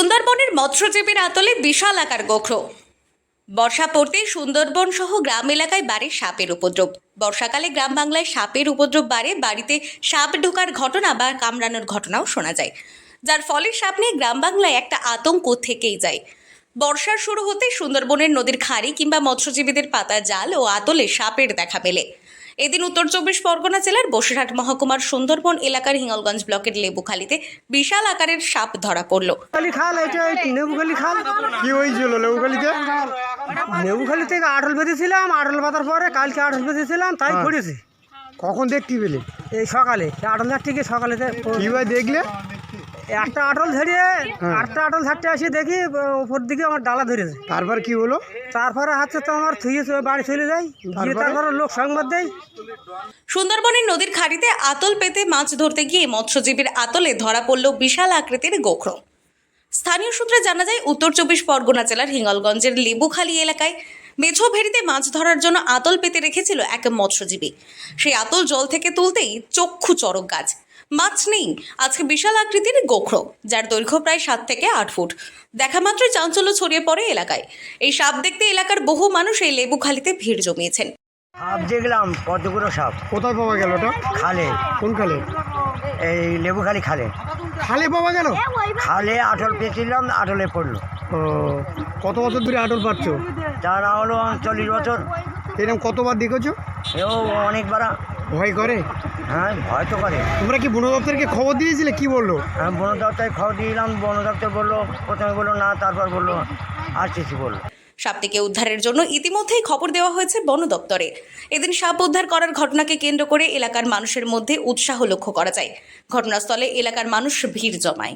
সুন্দরবনের মৎস্যজীবীর আতলে বিশাল আকার গোখরো। বর্ষা পড়তেই সুন্দরবন সহ গ্রাম এলাকায় বাড়ে সাপের উপদ্রব। বর্ষাকালে গ্রাম বাংলায় সাপের উপদ্রব বাড়ে, বাড়িতে সাপ ঢোকার ঘটনা বা কামড়ানোর ঘটনাও শোনা যায়, যার ফলে সাপ নিয়ে গ্রাম বাংলায় একটা আতঙ্ক থেকেই যায়। বর্ষার শুরু হতেই সুন্দরবনের নদীর খাড়ি কিংবা মৎস্যজীবীদের পাতা জাল ও আতলে সাপের দেখা মেলে। এদিন উত্তর চব্বিশ পরগনা জেলার বসিরহাট মহকুমার সুন্দরবন এলাকার হিঙ্গলগঞ্জ ব্লকের লেবুখালীতে বিশাল আকারের সাপ ধরা পড়ল। খাল এটা নেবুখালী খাল। কি হয়েছিল লেবুখালীতে? নেবুখালী থেকে আটল বেঁধেছিলাম, আটল বাঁধার পরে কালকে আটল বেঁধেছিলাম, তাই পড়েছি। কখন দেখতে পেলে? এই সকালে আটল থেকে সকালে কিভাবে দেখলে? একটা আটল ধরিয়ে আটটা আটল থাকতে আসি দেখি উপর দিকে আমার ডালা ধরেছে। তারপর কি হলো? তারপরে হাতে তো আমার থুয়ে বাড়ি চলে যাই, গিয়ে তারপরে লোক সংবাদ দেয়। সুন্দরবনের নদীর খাড়িতে আতল পেতে মাছ ধরতে গিয়ে মৎস্যজীবীর আতলে ধরা পড়ল বিশাল আকৃতির গোখরো। স্থানীয় সূত্রে জানা যায়, উত্তর চব্বিশ পরগনা জেলার হিঙ্গলগঞ্জের লেবুখালী এলাকায় মেঝো ভেড়িতে মাছ ধরার জন্য আতল পেতে রেখেছিল এক মৎস্যজীবী। সেই আতল জল থেকে তুলতেই চক্ষু চড়ক গাছ, মাছ নেই, আজকে বিশাল আকৃতির গোখরো, যার দৈর্ঘ্য প্রায় ৭ থেকে ৮ ফুট। দেখা মাত্রই চাঞ্চল্য ছড়িয়ে পড়ে এলাকায়। এই সাপ দেখতে এলাকার বহু মানুষ এই লেবুখালীতে ভিড় জমিয়েছেন। সাপ দেখলাম, কতগুলো সাপ। কোথায় পাওয়া গেল ওটা? খালে, কোন খালে? এই লেবুখালী খালে। খালে পাওয়া গেল? খালে আটল পেয়েছিলাম, আটলে পড়লো। ও, কত বছর ধরে আটল পাচ্ছো? তা না হলো 40 বছর। এরকম কতবার দেখেছো? এও অনেকবার। ভয় করে? হ্যাঁ, ভয় তো করে। তোমরা কি বন দপ্তরকে খবর দিয়েছিলে? কি বললো? আমি বন দপ্তরে খবর দিলাম, বন দপ্তর বললো, প্রথমে বললো না, তারপর বললো আসতেছি বললো। সাপটিকে উদ্ধারের জন্য ইতিমধ্যেই খবর দেওয়া হয়েছে বন দপ্তরে। এদিন সাপ উদ্ধার করার ঘটনাকে কেন্দ্র করে এলাকার মানুষের মধ্যে উৎসাহ লক্ষ্য করা যায়। ঘটনাস্থলে এলাকার মানুষ ভিড় জমায়।